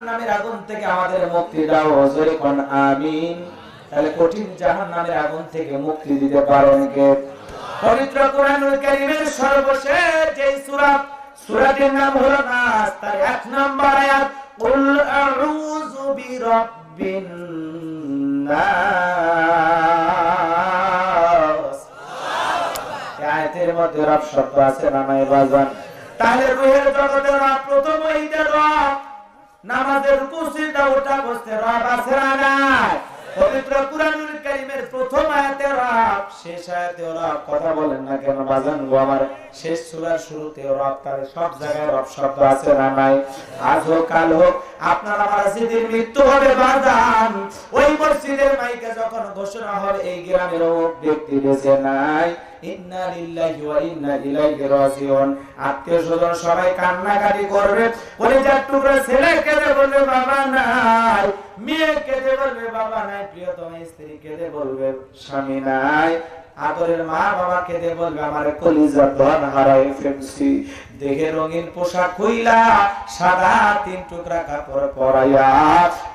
নামের আগুন থেকে আমাদের মুক্তি দাও, জোরে কোন আমিন। তাহলে কঠিন জাহান্নামের আগুন থেকে মুক্তি দিতে পারেন কে? পবিত্র কোরআনুল কারীমের সর্বশেষ যে সূরা, সূরাটির নাম হলো নাস, তার 1 নম্বর আয়াত, কুল আউযু বিরাব্বিন নাস। এই আয়াতের মধ্যে রব শব্দ আছে না নাই বাজান? তাহলে রূহের জগতের রব প্রথম ঈদের রব, নামাজের রুকু সিজদা ওঠা বসতে রব আছে না নাই? পবিত্র কুরআনুল কারীমের প্রথম আয়াতে রব, শেষ আয়াতে রব। কথা বলেন না কেন বাজান গো আমার? শেষ সূরার শুরুতে রব, তাহলে সব জায়গায় রব শব্দ আছে না নাই? আজ হোক কাল হোক আপনার আমার যেদিন মৃত্যু হবে বাজান, ওই মসজিদের মাইকে যখন ঘোষণা হবে এই গ্রামের ব্যক্তি বেঁচে নাই, ইন্না লিল্লাহি ওয়া ইন্না ইলাইহি রাজিউন, আত্মীয়-স্বজন সবাই কান্নাকাটি করবে। কলিজার টুকরা ছেলে কেঁদে বলবে বাবা নাই, মেয়ে কেঁদে বলবে বাবা নাই, প্রিয়তম স্ত্রী কেঁদে বলবে স্বামী নাই, আদরের মা বাবা কেঁদে বলবে আমার কলিজার ধন হারাই ফেলছি। দেখে রঙিন পোশাক খুইলা সাদা 3 টুকরা কাপড় পরাইয়া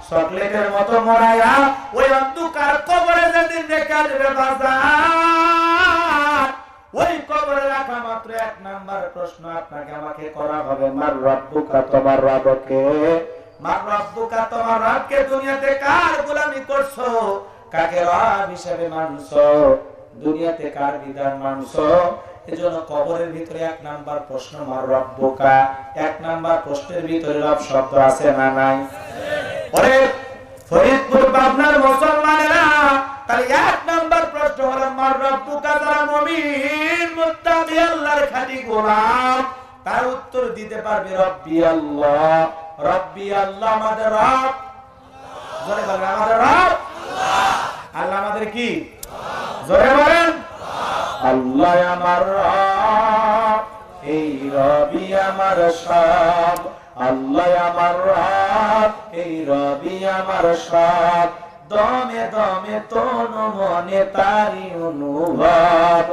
চকলেটের মতো মরাইয়া ওই অন্ধকার কবরে যেদিন রেখে দেবে বাজার, ওই কবরে রাখা মাত্র 1 নাম্বার প্রশ্ন আপনাকে আমাকে করা হবে, মার রব্বুকা, তোমার রবকে। মার রব্বুকা, তোমার রবকে। দুনিয়াতে কার গোলামি করছো, কাকে রব হিসেবে মানছো, দুনিয়াতে কার বিধান মানছো? এজন্য কবরের ভিতরে 1 নাম্বার প্রশ্ন মার রব্বুকা। 1 নাম্বার প্রশ্নের ভিতরে রব শব্দ আছে না নাই? ওরে ফরিদপুর পাবনার মুসলমানেরা, তাহলে 1 নাম্বার প্রশ্ন হলো মার রব্বুকা। যারা মুমিন মুত্তাকি আল্লাহর খাঁটি গোলাম, তার উত্তর দিতে পারবে রব্বি আল্লাহ। রব্বি আল্লাহ, আমাদের রব। জোরে বলেন আমাদের রব আল্লাহ। আল্লাহ আমাদের কি? জোরে বলেন আল্লাহ আমার রব, এই রবি আমার সব। আল্লাহ আমার রব, এই রবি আমার সব। দমে দমে তনু মনে তারি অনুভব।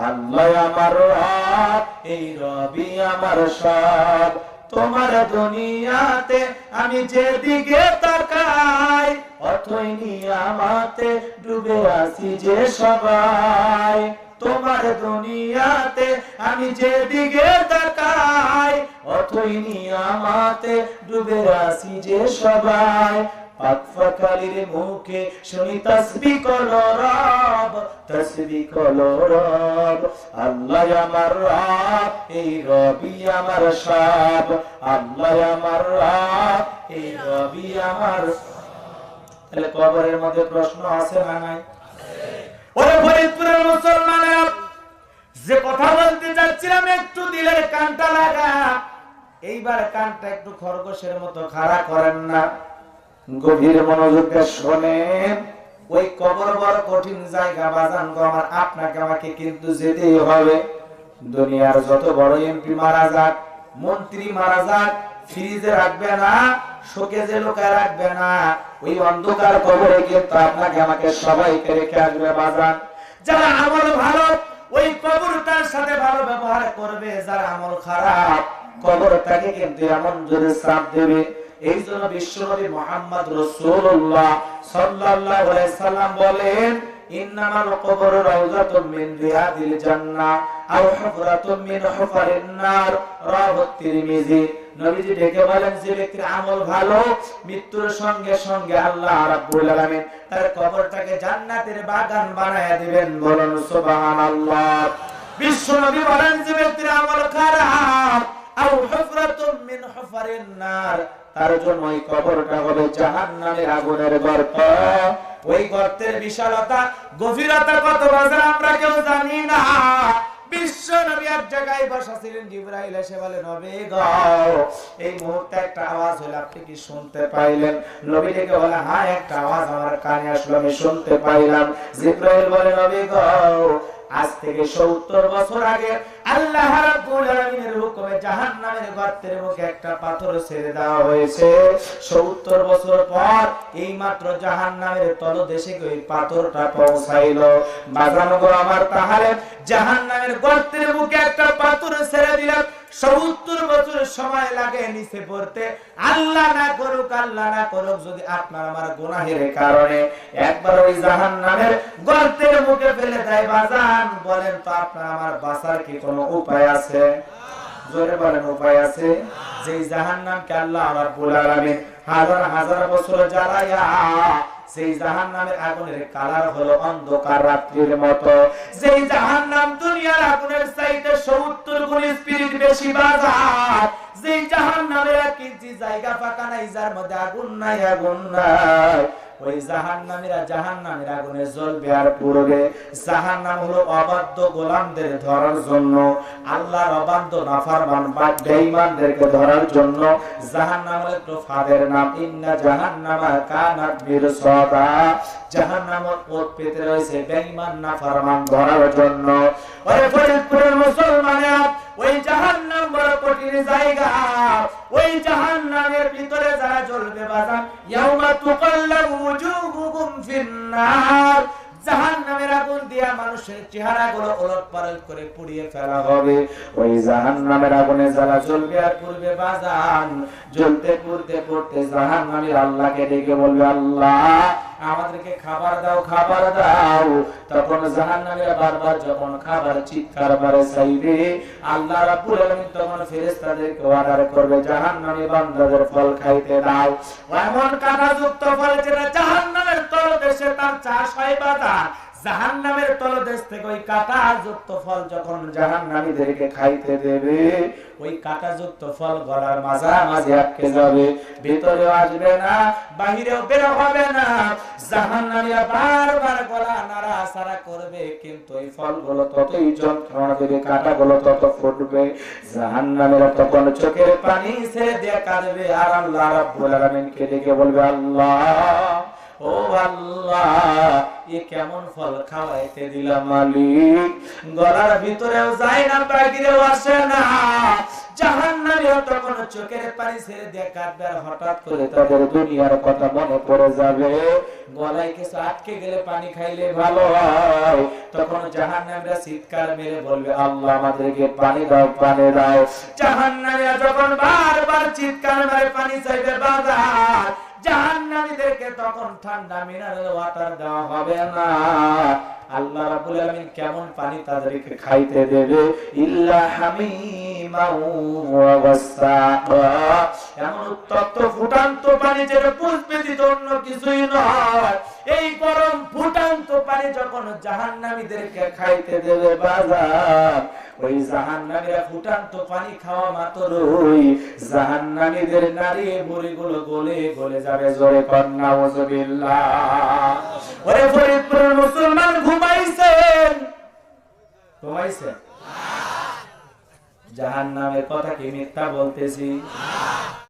আল্লাহ আমার রব, এই রবি আমার সব। তোমার দুনিয়াতে আমি যেদিকে তাকাই, অথই নিয়ামতে ডুবে আছি যে সবাই। তোমার দুনিয়াতে আমি যেদিকে তাকাই, অথই নিয়ামতে ডুবে আছি যে সবাই। পাক ফকারির মুখে শুনি তাসবিহ করো রব, তাসবিহ করো রব। আল্লাহ আমার রব, এই রবি আমার সব। আল্লাহ আমার রব, এই রবি আমার। তাহলে কবরের মধ্যে প্রশ্ন আছে না নাই? ওরে ফরিদপুরের মুসলমানেরা, যে কথা বলতে যাচ্ছিলাম একটু দিলের কানটা লাগা। এইবার কানটা একটু খরগোশের মতো খাড়া করেন না, গভীর মনোযোগে শোনেন। ওই কবর বড় কঠিন জায়গা বাজান গো আমার, আপনাকে আমাকে কিন্তু যেতেই হবে। দুনিয়ার যত বড় এমপি মারা যাক, মন্ত্রী মারা যাক, ফ্রিজে রাখবে না, শোকেজে লুকায় রাখবে না, ওই অন্ধকার কবরে কিন্তু আপনাকে আমাকে সবাইকে রেখে আসবে বাজান। যারা আমল ভালো, ওই কবরটার সাথে ভালো ব্যবহার করবে। যারা আমল খারাপ, কবরটাকে কিন্তু এমন জোরে শ্রাপ দেবে। এই জন্য বিশ্বনবী মুহাম্মদ রাসূলুল্লাহ সাল্লাল্লাহু আলাইহি সাল্লাম বলেন, ইন্নামাল কবরু রাউযাতুম মিন রিয়াদিল জান্নাহ আও হুফরাতুম মিন হুফারিন নার, রাওয়াহু তিরমিজি। নবীজি ডেকে বলেন, যে ব্যক্তির আমল ভালো, মৃত্যুর সঙ্গে সঙ্গে আল্লাহ রাব্বুল আলামিন তার কবরটাকে জান্নাতের বাগান বানায়া দিবেন। বলুন সুবহানাল্লাহ। বিশ্বনবী বলেন, যে ব্যক্তির আমল খারাপ, আও হুফরাতুম মিন হুফারিন নার, তার জন্য ওই কবরটা হবে জাহান্নামের আগুনের গর্ত। ওই গর্তের বিশালতা, গভীরতা কত বাজার আমরা কেউ জানি না। বিশ্ব নবী এক জায়গায় বসা ছিলেন, জিবরাইল এসে বলে, নবী গো, এই মুহূর্তে একটা আওয়াজ হলো, আপনি কি শুনতে পাইলেন? নবী ডেকে বলে, হ্যাঁ একটা আওয়াজ আমার কানে আসলো, আমি শুনতে পাইলাম। জিবরাইল বলে, নবী গো, আজ থেকে 70 বছর আগে আল্লাহ রাব্বুল আলামিনের হুকুমে জাহান্নামের গর্তের মুখে একটা পাথর ছেড়ে দেওয়া হয়েছে। 70 বছর পর এই মাত্র জাহান্নামের তলদেশে ওই পাথরটা পৌঁছাইলো। বাজানো গো আমার, তাহলে জাহান্নামের গর্তের মুখে একটা পাথর ছেড়ে দিলাম, 70 বছর সময় লাগে নিচে পড়তে। আল্লাহ না করুক যদি আপনার আমার গুনাহের কারণে একবার ওই জাহান্নামের গর্তের মুখে ফেলে দেয় বাজান, বলেন তো আপনার আমার বাঁচার কি কোনো উপায় আছে? জোরে বলেন উপায় আছে? যেই জাহান্নামকে আল্লাহ রাব্বুল আলামিন হাজার হাজার বছর জ্বালায়া, সেই জাহান্নামের আগুনের কালার হলো অন্ধকার রাত্রির মতো। যেই জাহান্নাম দুনিয়ার আগুনের চাইতে 70 গুণ স্পিরিট বেশি বাজার। যেই জাহান্নামের এক ইঞ্চি জায়গা ফাঁকা নাই যার মধ্যে আগুন নাই। ওই জাহান্নামীরা জাহান্নামের আগুনে জ্বলবে আর পুড়বে। জাহান্নাম হলো অবাধ্য গোলামদের ধরার জন্য, আল্লাহর অবাধ্য নাফরমান বা বেঈমানদেরকে ধরার জন্য। জাহান্নাম হলো একটু ফাদের নাম। ইন্না জাহান্নামা কানাত মিরসাদা, জাহান্নামের পথ পেতে রয়েছে বেঈমান নাফরমান ধরার জন্য। ওরে ফরিদপুরের মুসলমানেরা, ওই জাহান্নাম বড় কঠিন জায়গা। ওই জাহান্নামের ভিতরে যারা জ্বলবে বাজান, ইয়াউমা তুকাল্লাবু ওয়ুজুহুকুম ফিন্নার, জাহান্নামের আগুন দিয়া মানুষের চেহারাগুলো ওলটপালট করে পুড়িয়ে ফেলা হবে। ওই জাহান্নামের আগুনে যারা জ্বলবে আর পুড়বে বাজান, জ্বলতে পুড়তে জাহান্নামী আল্লাহকে ডেকে বলবে, আল্লাহ আমাদেরকে খাবার দাও, খাবার দাও। তখন জাহান্নামীরা বারবার যখন খাবার চিৎকার করে চাইবে, আল্লাহ রাব্বুল আলামিন তখন ফেরেশতাদেরকে অর্ডার করবে, জাহান্নামী বান্দাদের ফল খাইতে দাও। এমন কাঁটাযুক্ত ফল যেটা জাহান্নামের তলদেশে তার চাষ হয় বাজার। জাহান্নামের তলদেশ থেকে ওই কাঁটাযুক্ত ফল যখন জাহান্নামীদেরকে খাইতে দেবে, ওই কাঁটাযুক্ত ফল গলার মাঝামাঝি আটকে যাবে, ভিতরেও আসবে না, বাহিরেও বের হবে না। জাহান্নামীরা বারবার গলা নাড়াচাড়া করবে, কিন্তু এই ফলগুলো ততই যন্ত্রণা দেবে, কাঁটাগুলো তত ফুটবে। জাহান্নামীরা তখন চোখের পানি ছেড়ে দিয়ে কাঁদবে আর আল্লাহ রাব্বুল আলামিনকে ডেকে বলবে, আল্লাহ ও আল্লাহ, এ কেমন ফল খাওয়াইতে দিলাম মালিক, গলার ভিতরেও যায় না, বাহিরেও আসে না। জাহান্নামীরা তখন চোখের পানি ছেড়ে দিয়ে কাঁদবে আর হঠাৎ করে তাদের দুনিয়ার কথা মনে পড়ে যাবে। গলায় কিছু আটকে গেলে পানি খাইলে ভালো হয়। তখন জাহান্নামীরা চিৎকার মেরে বলবে, আল্লাহ আমাদেরকে পানি দাও, পানি দাও। জাহান্নামীরা যখন বারবার চিৎকার মেরে পানি চাইবে বাজার, জাহান্নামীদেরকে তখন ঠান্ডা মিনারেল ওয়াটার দেওয়া হবে না। আল্লাহ রাব্বুল আলামিন কেমন পানি তাদেরকে খাইতে দেবে, ইল্লা হামিমা ওয়া গাসসাকা, এমন উত্তপ্ত ফুটান্ত পানি যেটা পুষ ব্যতীত অন্য কিছুই নয়। এই গরম ফুটান্ত পানি যখন জাহান্নামীদেরকে খাইতে দেবে বাজার, ওই জাহান্নামীরা ফুটান্ত পানি খাওয়া মাত্রই জাহান্নামীদের নারী ভুঁড়িগুলো গলে গলে যাবে। জোরে কর নাউযুবিল্লাহ। ওরে ফরিদপুরের মুসলমান ঘুমাইছেন? জাহান্নামের কথা কি মিথ্যা বলতেছি?